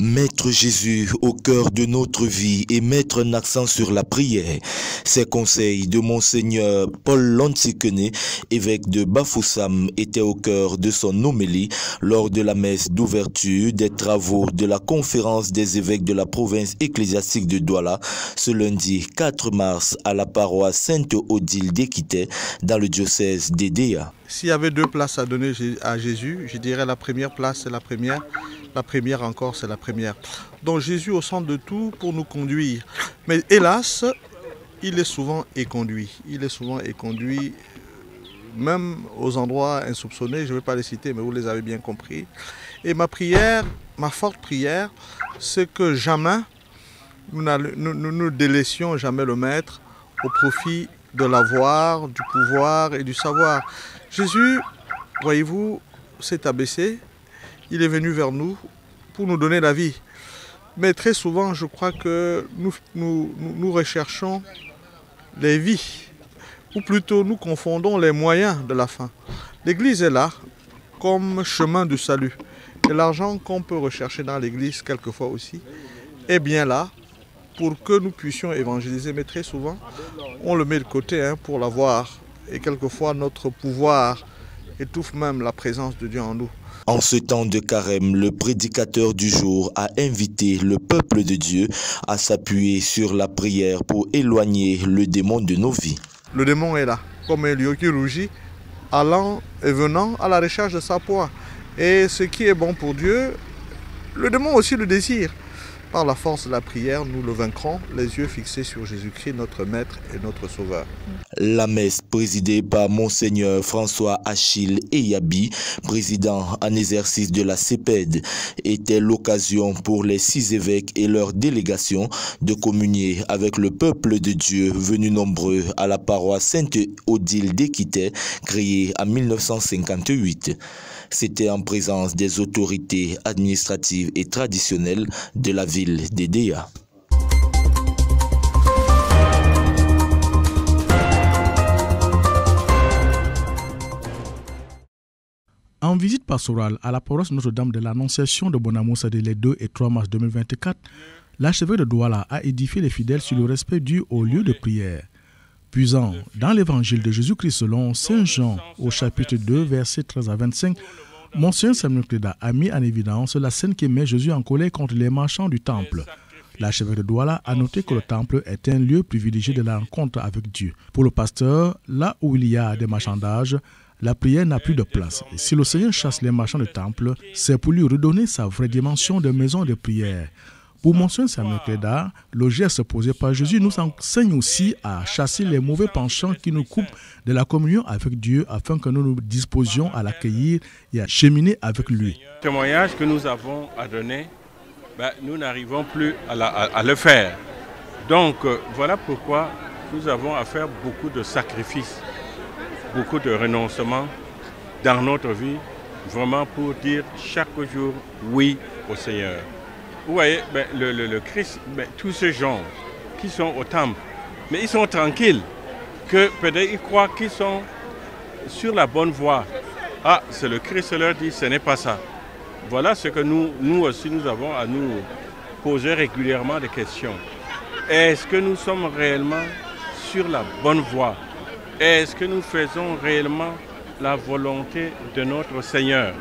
Mettre Jésus au cœur de notre vie et mettre un accent sur la prière. Ces conseils de Monseigneur Paul Lonsikene, évêque de Bafoussam, étaient au cœur de son homélie lors de la messe d'ouverture des travaux de la conférence des évêques de la province ecclésiastique de Douala ce lundi 4 mars à la paroisse Sainte-Odile d'Équité dans le diocèse d'Edéa. S'il y avait deux places à donner à Jésus, je dirais la première place c'est la première encore c'est la première. Donc Jésus au centre de tout pour nous conduire. Mais hélas, il est souvent éconduit. Il est souvent éconduit même aux endroits insoupçonnés, je ne vais pas les citer mais vous les avez bien compris. Et ma prière, ma forte prière, c'est que jamais nous ne délaissions jamais le Maître au profit de l'avoir, du pouvoir et du savoir. Jésus, voyez-vous, s'est abaissé, il est venu vers nous pour nous donner la vie. Mais très souvent, je crois que nous recherchons les vies, ou plutôt nous confondons les moyens de la fin. L'Église est là comme chemin du salut. Et l'argent qu'on peut rechercher dans l'Église, quelquefois aussi, est bien là pour que nous puissions évangéliser. Mais très souvent, on le met de côté pour l'avoir. Et quelquefois, notre pouvoir étouffe même la présence de Dieu en nous. En ce temps de carême, le prédicateur du jour a invité le peuple de Dieu à s'appuyer sur la prière pour éloigner le démon de nos vies. Le démon est là, comme un lion qui rougit, allant et venant à la recherche de sa proie. Et ce qui est bon pour Dieu, le démon aussi le désire. Par la force de la prière, nous le vaincrons, les yeux fixés sur Jésus-Christ, notre Maître et notre Sauveur. La messe présidée par Monseigneur François Achille Eyabi, président en exercice de la CEPED, était l'occasion pour les 6 évêques et leurs délégations de communier avec le peuple de Dieu venu nombreux à la paroisse Sainte-Odile d'Équité, créée en 1958. C'était en présence des autorités administratives et traditionnelles de la ville d'Edéa. En visite pastorale à la paroisse Notre-Dame de l'Annonciation de Bonamoussa les 2 et 3 mars 2024, l'archevêque de Douala a édifié les fidèles sur le respect dû au lieu de prière. Puisant dans l'évangile de Jésus-Christ selon Saint Jean au chapitre 2, versets 13 à 25, Monseigneur Samuel Cléda a mis en évidence la scène qui met Jésus en colère contre les marchands du temple. L'archevêque de Douala a noté que le temple est un lieu privilégié de la rencontre avec Dieu. Pour le pasteur, là où il y a des marchandages, la prière n'a plus de place. Et si le Seigneur chasse les marchands du temple, c'est pour lui redonner sa vraie dimension de maison de prière. Pour Monseigneur Samuel Cléda, le geste posé par Jésus nous enseigne aussi à chasser les mauvais penchants qui nous coupent de la communion avec Dieu afin que nous nous disposions à l'accueillir et à cheminer avec lui. Le témoignage que nous avons à donner, nous n'arrivons plus à le faire. Donc voilà pourquoi nous avons à faire beaucoup de sacrifices, beaucoup de renoncements dans notre vie, vraiment pour dire chaque jour oui au Seigneur. Vous voyez, le Christ, tous ces gens qui sont au temple, mais ils sont tranquilles, que peut-être ils croient qu'ils sont sur la bonne voie. Ah, c'est le Christ leur dit, ce n'est pas ça. Voilà ce que nous aussi, nous avons à nous poser régulièrement des questions. Est-ce que nous sommes réellement sur la bonne voie? Est-ce que nous faisons réellement la volonté de notre Seigneur?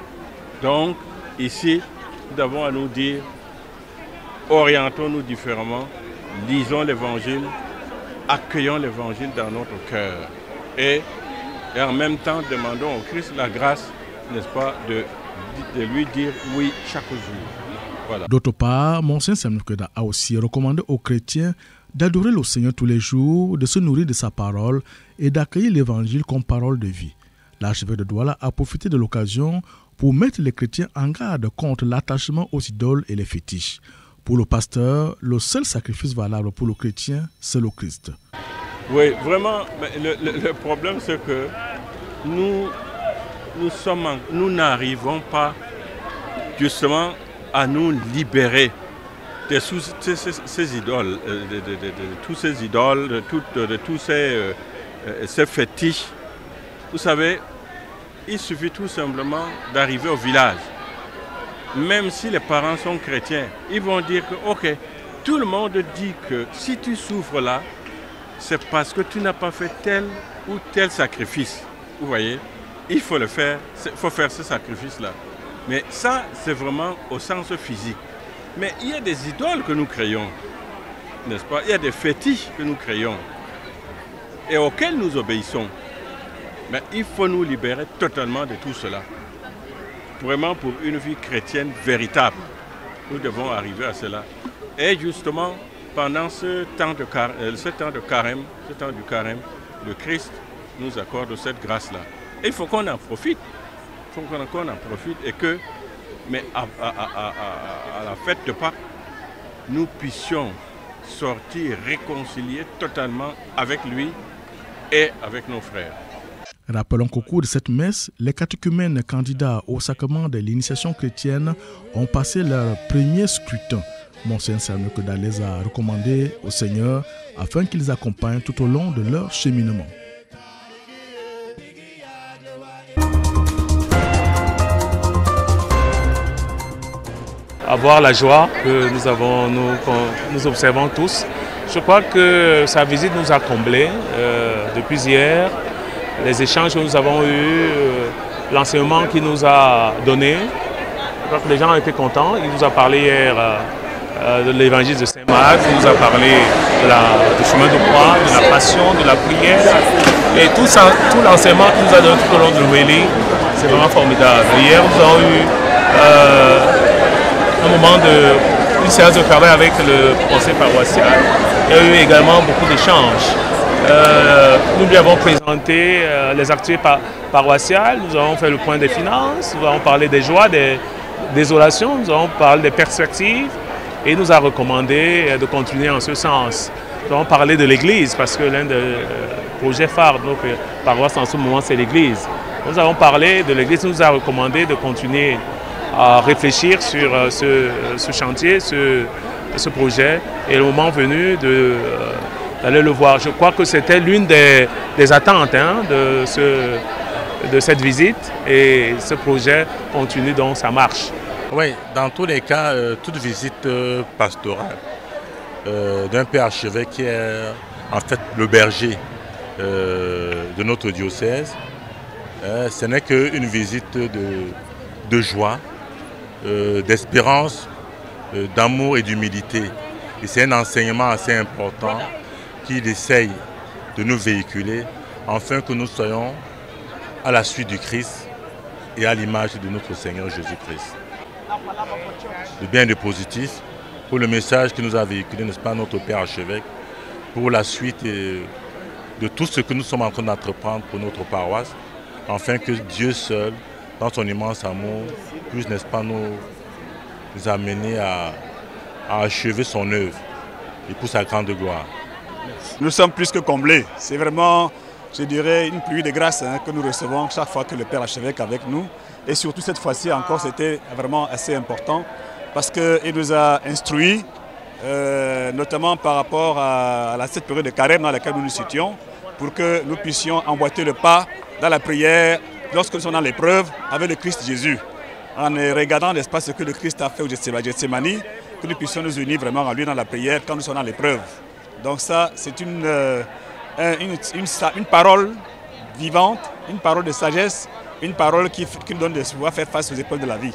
Donc, ici, nous avons à nous dire, orientons-nous différemment, lisons l'Évangile, accueillons l'Évangile dans notre cœur et en même temps demandons au Christ la grâce, n'est-ce pas, de lui dire oui chaque jour. Voilà. D'autre part, Monseigneur Samuel Cléda a aussi recommandé aux chrétiens d'adorer le Seigneur tous les jours, de se nourrir de sa parole et d'accueillir l'Évangile comme parole de vie. L'archevêque de Douala a profité de l'occasion pour mettre les chrétiens en garde contre l'attachement aux idoles et les fétiches. Pour le pasteur, le seul sacrifice valable pour le chrétien, c'est le Christ. Oui, vraiment, le problème c'est que nous n'arrivons pas justement à nous libérer de ces idoles, de tous ces idoles, de tous ces fétiches. Vous savez, il suffit tout simplement d'arriver au village. même si les parents sont chrétiens, ils vont dire que, ok, tout le monde dit que si tu souffres là, c'est parce que tu n'as pas fait tel ou tel sacrifice. Vous voyez, il faut le faire, il faut faire ce sacrifice-là. Mais ça, c'est vraiment au sens physique. Mais il y a des idoles que nous créons, n'est-ce pas? Il y a des fétiches que nous créons et auxquels nous obéissons. Mais il faut nous libérer totalement de tout cela. Vraiment pour une vie chrétienne véritable. Nous devons arriver à cela. Et justement, pendant ce temps du carême, le Christ nous accorde cette grâce-là. Et il faut qu'on en profite. Il faut qu'on en profite et que, mais à la fête de Pâques, nous puissions sortir réconciliés totalement avec lui et avec nos frères. Rappelons qu'au cours de cette messe, les catéchumènes candidats au sacrement de l'initiation chrétienne ont passé leur premier scrutin. Monseigneur Samuel Koda les a recommandés au Seigneur afin qu'ils accompagnent tout au long de leur cheminement. Avoir la joie que nous observons tous. Je crois que sa visite nous a comblés depuis hier. Les échanges que nous avons eus, l'enseignement qu'il nous a donné. Je crois que les gens ont été contents. Il nous a parlé hier de l'évangile de Saint-Marc, il nous a parlé du chemin de croix, de la passion, de la prière. Et tout l'enseignement qu'il nous a donné tout au long de l'homélie, c'est vraiment formidable. Hier, nous avons eu un moment une séance de travail avec le conseil paroissial. Il y a eu également beaucoup d'échanges. Nous lui avons présenté les activités paroissiales, nous avons fait le point des finances, nous avons parlé des joies, des désolations, nous avons parlé des perspectives et il nous a recommandé de continuer en ce sens. Nous avons parlé de l'Église parce que l'un des projets phares de notre paroisse en ce moment c'est l'Église. Nous avons parlé de l'Église, il nous a recommandé de continuer à réfléchir sur ce chantier, ce projet et le moment venu d'aller le voir. Je crois que c'était l'une des attentes de cette visite et ce projet continue donc sa marche. Oui, dans tous les cas, toute visite pastorale d'un père archevêque qui est en fait le berger de notre diocèse, ce n'est qu'une visite de joie, d'espérance, d'amour et d'humilité. Et c'est un enseignement assez important qu'il essaye de nous véhiculer afin que nous soyons à la suite du Christ et à l'image de notre Seigneur Jésus-Christ. De bien et de positif pour le message qu'il nous a véhiculé, n'est-ce pas, notre Père archevêque, pour la suite de tout ce que nous sommes en train d'entreprendre pour notre paroisse, afin que Dieu seul, dans son immense amour, puisse, n'est-ce pas, nous amener à achever son œuvre et pour sa grande gloire. Nous sommes plus que comblés. C'est vraiment, je dirais, une pluie de grâce que nous recevons chaque fois que le Père archevêque est avec nous. Et surtout cette fois-ci encore, c'était vraiment assez important parce qu'il nous a instruits, notamment par rapport à cette période de carême dans laquelle nous nous situons, pour que nous puissions emboîter le pas dans la prière lorsque nous sommes dans l'épreuve avec le Christ Jésus. En regardant l'espace que le Christ a fait au Gethsémani, que nous puissions nous unir vraiment à lui dans la prière quand nous sommes dans l'épreuve. Donc ça, c'est une parole vivante, une parole de sagesse, une parole qui nous donne de pouvoir faire face aux épreuves de la vie.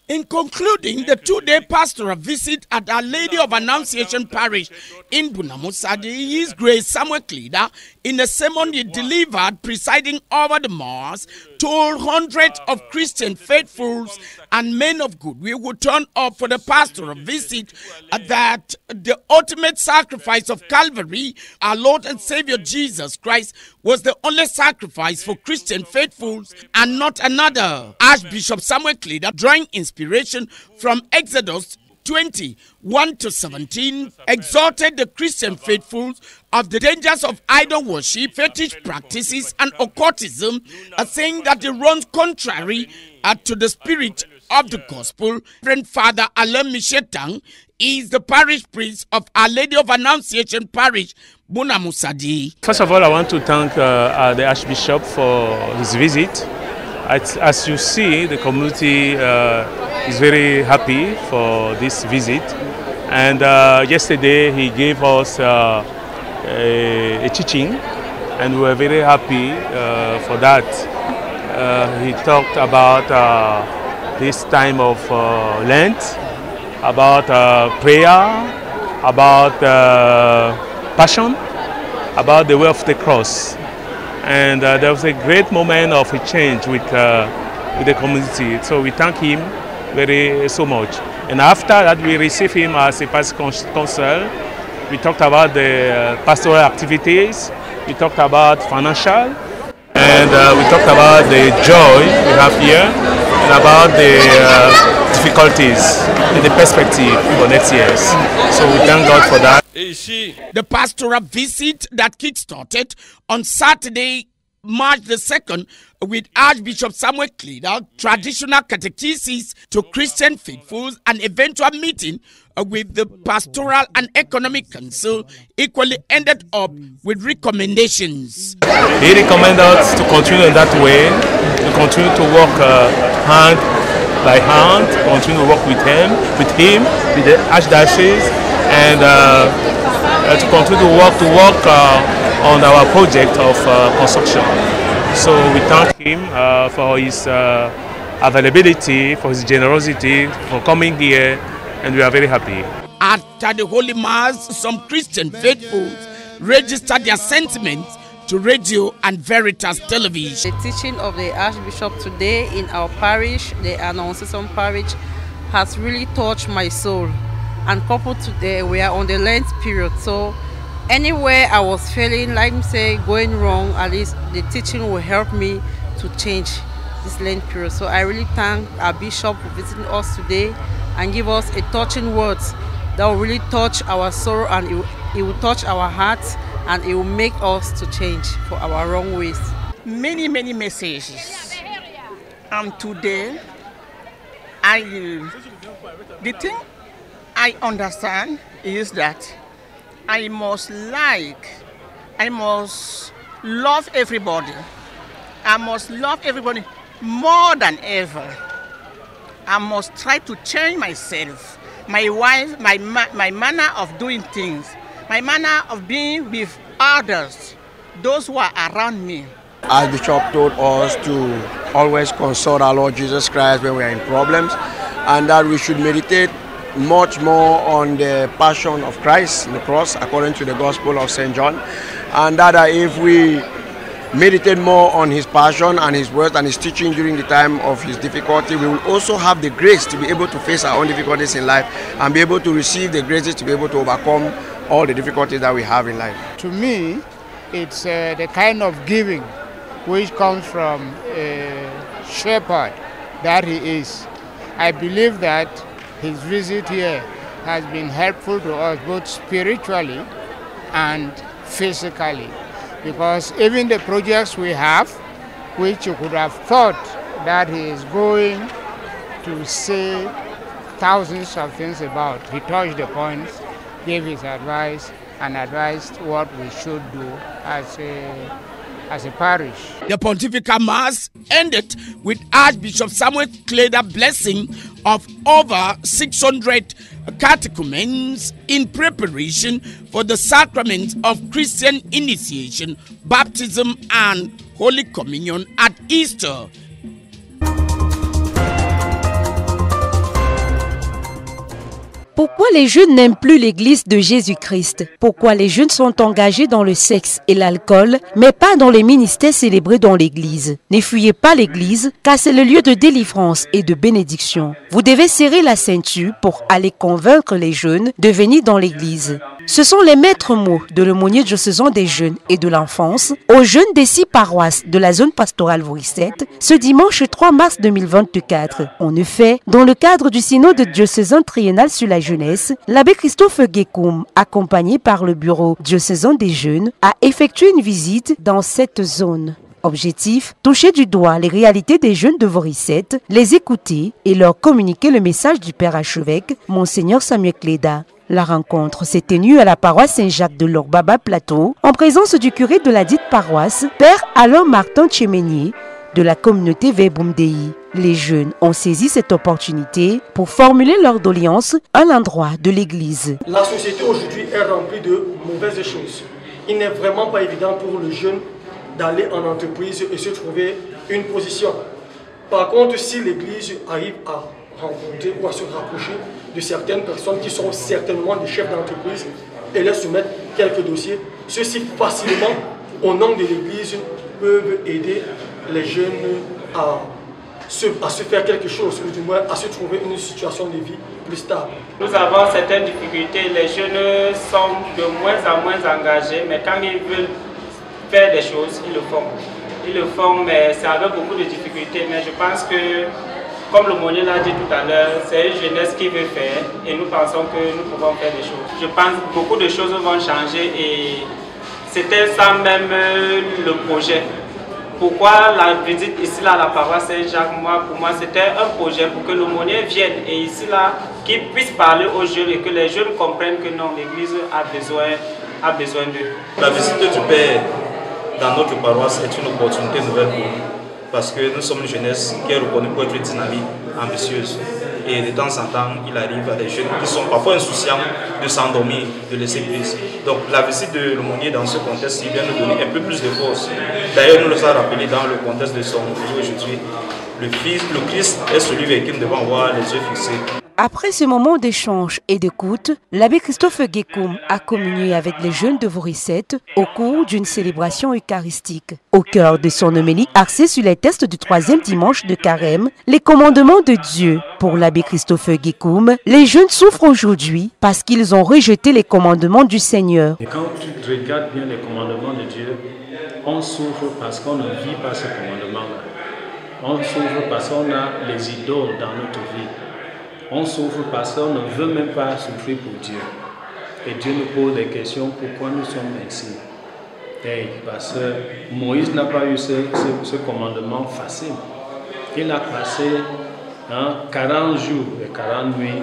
In concluding the two-day pastoral visit at Our Lady of Annunciation Parish in Bunamusadi, His Grace Samuel Klida, in a sermon he delivered presiding over the Mass, told hundreds of Christian faithfuls and men of goodwill who turned up for the pastoral visit that the ultimate sacrifice of Calvary, our Lord and Savior Jesus Christ, was the only sacrifice for Christian faithfuls and not another. Archbishop Samuel Klida, drawing inspiration from Exodus 20:1-17, exhorted the Christian faithfuls of the dangers of idol worship, fetish practices, and occultism, saying that it runs contrary to the spirit of the gospel. Reverend Father Alain Michetang is the parish priest of Our Lady of Annunciation Parish, Bonamoussadi. First of all, I want to thank the Archbishop for his visit. As you see, the community is very happy for this visit. And yesterday he gave us a teaching, and we were very happy for that. He talked about this time of Lent, about prayer, about passion, about the way of the cross. And there was a great moment of a change with the community. So we thank him so much. And after that, we received him as a past council. We talked about the pastoral activities. We talked about financial. And we talked about the joy we have here and about the difficulties and the perspective for next year. So we thank God for that. The pastoral visit that kick-started on Saturday, March the 2nd, with Archbishop Samuel Kleda, traditional catechesis to Christian faithfuls, and eventual meeting with the Pastoral and Economic Council equally ended up with recommendations. He recommended us to continue in that way, to continue to work hand by hand, continue to work with him, with the Archdiocese, and to continue to work on our project of construction. So we thank him for his availability, for his generosity, for coming here, and we are very happy. After the Holy Mass, some Christian faithfuls registered their sentiments to Radio and Veritas Television. The teaching of the Archbishop today in our parish, the Annunciation Parish, has really touched my soul. And coupled today, we are on the Lent period, so anywhere I was feeling, like say, going wrong, at least the teaching will help me to change this Lent period. So I really thank our Bishop for visiting us today and give us a touching words that will really touch our soul, and it will touch our hearts, and it will make us to change for our wrong ways. Many messages. And today, the thing I understand is that I must love everybody. I must love everybody more than ever. I must try to change myself, my wife, my manner of doing things, my manner of being with others, those who are around me. Archbishop told us to always consult our Lord Jesus Christ when we are in problems, and that we should meditate much more on the passion of Christ in the cross according to the Gospel of St. John, and that if we meditate more on his passion and his words and his teaching during the time of his difficulty, we will also have the grace to be able to face our own difficulties in life and be able to receive the graces to be able to overcome all the difficulties that we have in life. To me, it's the kind of giving which comes from a shepherd that he is. I believe that his visit here has been helpful to us both spiritually and physically, because even the projects we have, which you could have thought that he is going to say thousands of things about, he touched the points, gave his advice, and advised what we should do as a parish. The Pontifical Mass ended with Archbishop Samuel Kleda blessing of over 600 catechumens in preparation for the sacraments of Christian initiation, baptism, and Holy Communion at Easter. Pourquoi les jeunes n'aiment plus l'Église de Jésus-Christ? Pourquoi les jeunes sont engagés dans le sexe et l'alcool, mais pas dans les ministères célébrés dans l'Église? Ne fuyez pas l'Église, car c'est le lieu de délivrance et de bénédiction. Vous devez serrer la ceinture pour aller convaincre les jeunes de venir dans l'Église. Ce sont les maîtres mots de l'aumônier diocésain des jeunes et de l'enfance aux jeunes des 6 paroisses de la zone pastorale Voury-7, ce dimanche 3 mars 2024. En effet, dans le cadre du synode diocésain triennal sur la jeunesse, l'abbé Christophe Guécoum, accompagné par le bureau diocésain des jeunes, a effectué une visite dans cette zone. Objectif, toucher du doigt les réalités des jeunes de Vorisette, les écouter et leur communiquer le message du Père archevêque, Monseigneur Samuel Cléda. La rencontre s'est tenue à la paroisse Saint-Jacques de Logbaba Plateau, en présence du curé de la dite paroisse, Père Alain Martin Tchéménier, de la communauté Veboumdei. Les jeunes ont saisi cette opportunité pour formuler leurs doléances à l'endroit de l'Église. La société aujourd'hui est remplie de mauvaises choses. Il n'est vraiment pas évident pour le jeune d'aller en entreprise et se trouver une position. Par contre, si l'Église arrive à rencontrer ou à se rapprocher de certaines personnes qui sont certainement des chefs d'entreprise et leur soumettre quelques dossiers, ceux-ci facilement, au nom de l'Église, peuvent aider les jeunes à se faire quelque chose, ou du moins à se trouver une situation de vie plus stable. Nous avons certaines difficultés, les jeunes sont de moins en moins engagés, mais quand ils veulent faire des choses, ils le font. Ils le font, mais c'est avec beaucoup de difficultés. Mais je pense que, comme l'aumônier l'a dit tout à l'heure, c'est une jeunesse qui veut faire et nous pensons que nous pouvons faire des choses. Je pense que beaucoup de choses vont changer et c'était ça même le projet. Pourquoi la visite ici là, à la paroisse Saint-Jacques, pour moi c'était un projet pour que l'aumônier vienne et ici là, qu'il puisse parler aux jeunes et que les jeunes comprennent que non, l'Église a besoin d'eux. La visite du Père dans notre paroisse est une opportunité nouvelle pour nous parce que nous sommes une jeunesse qui est reconnue pour être dynamique, ambitieuse. Et de temps en temps, il arrive à des jeunes qui sont parfois insouciants de s'endormir, de laisser prise. Donc la visite de l'aumônier dans ce contexte, il vient nous donner un peu plus de force. D'ailleurs, nous le avons rappelé dans le contexte de son jour aujourd'hui. Le Christ est celui vers qui nous devons avoir les yeux fixés. Après ce moment d'échange et d'écoute, l'abbé Christophe Guécoum a communié avec les jeunes de Vorisette au cours d'une célébration eucharistique. Au cœur de son homélie axée sur les textes du 3e dimanche de Carême, les commandements de Dieu. Pour l'abbé Christophe Guécoum, les jeunes souffrent aujourd'hui parce qu'ils ont rejeté les commandements du Seigneur. Et quand tu regardes bien les commandements de Dieu, on souffre parce qu'on ne vit pas ces commandements-là. On souffre parce qu'on a les idoles dans notre vie. On souffre parce qu'on ne veut même pas souffrir pour Dieu. Et Dieu nous pose des questions, pourquoi nous sommes ainsi? Et parce que Moïse n'a pas eu ce commandement facile. Il a passé 40 jours et 40 nuits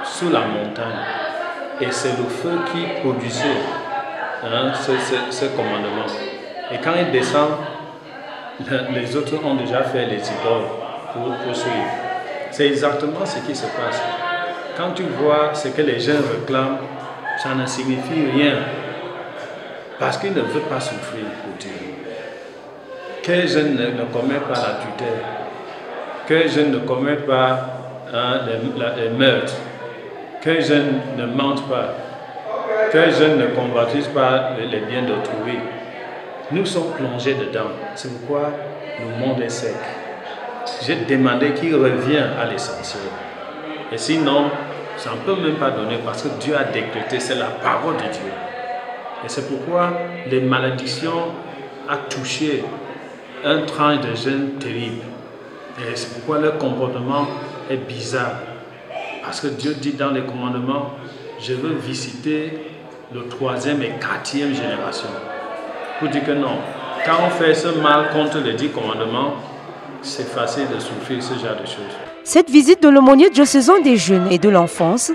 sous la montagne. Et c'est le feu qui produisait ce commandement. Et quand il descend, les autres ont déjà fait les idoles pour suivre. C'est exactement ce qui se passe. Quand tu vois ce que les gens réclament, ça ne signifie rien. Parce qu'ils ne veulent pas souffrir pour Dieu. Que je ne commette pas l'adultère. Que je ne commette pas les meurtres. Que je ne mente pas. Que je ne convoitise pas les biens d'autrui. Nous sommes plongés dedans. C'est pourquoi le monde est sec. J'ai demandé qu'il revienne à l'essentiel. Et sinon, ça ne peut même pas donner parce que Dieu a décrété, c'est la parole de Dieu. Et c'est pourquoi les malédictions ont touché un tranche de jeunes terrible. Et c'est pourquoi leur comportement est bizarre. Parce que Dieu dit dans les commandements, je veux visiter le 3e et 4e génération. Pour dire que non, quand on fait ce mal contre les 10 commandements, c'est facile de souffrir ce genre de choses. Cette visite de l'aumônier diocésain des jeunes et de l'enfance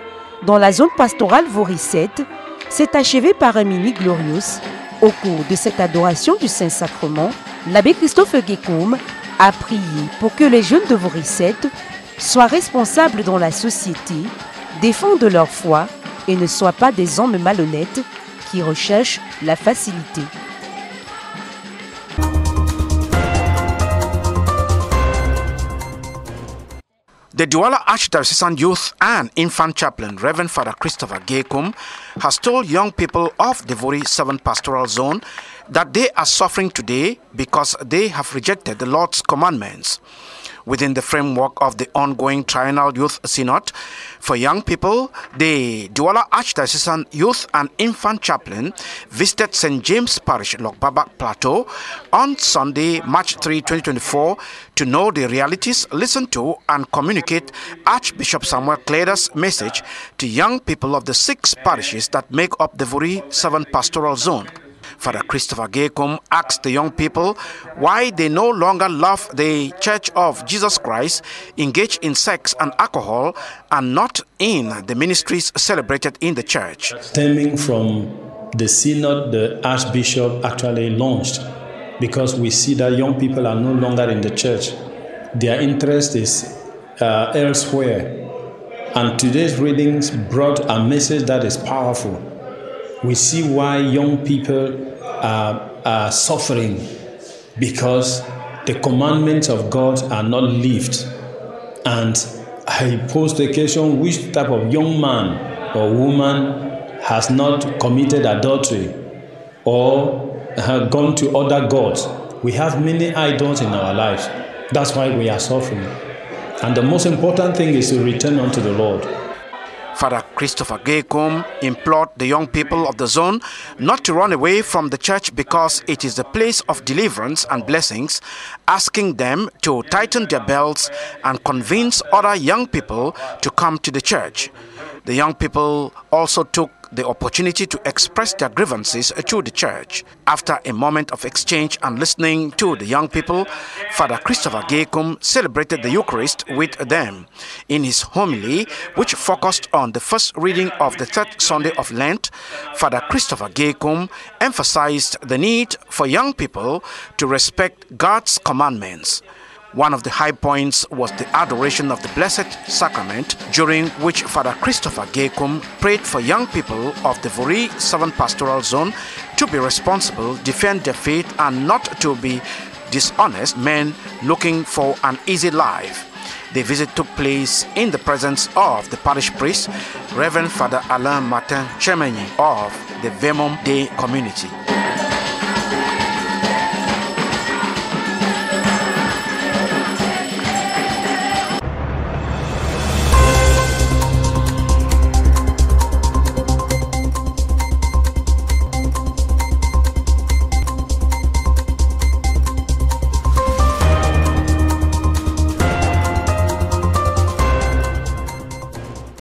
dans la zone pastorale Vorisette s'est achevée par un mini glorious. Au cours de cette adoration du Saint-Sacrement, l'abbé Christophe Guécoum a prié pour que les jeunes de Vorisette soient responsables dans la société, défendent leur foi et ne soient pas des hommes malhonnêtes qui recherchent la facilité. The Douala Archdiocesan Youth and Infant Chaplain, Reverend Father Christopher Guécoum, has told young people of the Vori 7 Pastoral Zone that they are suffering today because they have rejected the Lord's commandments. Within the framework of the ongoing Triennial Youth Synod for young people, the Douala Archdiocesan Youth and Infant Chaplain visited St. James Parish, Logbaba Plateau on Sunday, March 3, 2024 to know the realities, listen to and communicate Archbishop Samuel Cléda's message to young people of the 6 parishes that make up the Vori 7 Pastoral Zone. Father Christopher Gekum asked the young people why they no longer love the Church of Jesus Christ, engage in sex and alcohol, and not in the ministries celebrated in the church. Stemming from the synod the Archbishop actually launched, because we see that young people are no longer in the church. Their interest is elsewhere. And today's readings brought a message that is powerful. We see why young people are suffering, because the commandments of God are not lived. And I pose the question, which type of young man or woman has not committed adultery or have gone to other gods? We have many idols in our lives. That's why we are suffering. And the most important thing is to return unto the Lord. Father Christopher Gekum implored the young people of the zone not to run away from the church because it is the place of deliverance and blessings, asking them to tighten their belts and convince other young people to come to the church. The young people also took the opportunity to express their grievances to the church. After a moment of exchange and listening to the young people, Father Christopher Gekum celebrated the Eucharist with them. In his homily, which focused on the first reading of the third Sunday of Lent, Father Christopher Gekum emphasized the need for young people to respect God's commandments. One of the high points was the adoration of the Blessed Sacrament, during which Father Christopher Gekum prayed for young people of the Vori 7 Pastoral Zone to be responsible, defend their faith, and not to be dishonest men looking for an easy life. The visit took place in the presence of the parish priest, Reverend Father Alain Martin Chemenyi of the Vemom Day community.